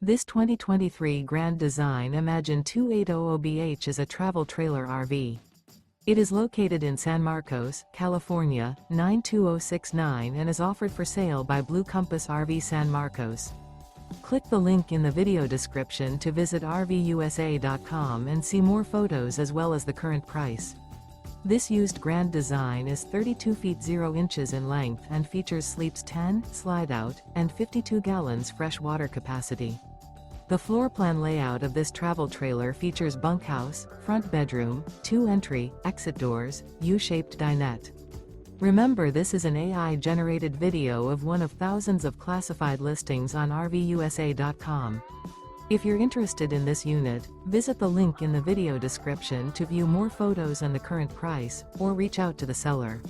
This 2023 Grand Design Imagine 2800BH is a travel trailer RV. It is located in San Marcos, California, 92069 and is offered for sale by Blue Compass RV San Marcos. Click the link in the video description to visit RVUSA.com and see more photos as well as the current price. This used Grand Design is 32 feet 0 inches in length and features sleeps 10, slide-out, and 52 gallons fresh water capacity. The floor plan layout of this travel trailer features bunkhouse, front bedroom, 2 entry, exit doors, U-shaped dinette. Remember, this is an AI-generated video of one of thousands of classified listings on RVUSA.com. If you're interested in this unit, visit the link in the video description to view more photos and the current price, or reach out to the seller.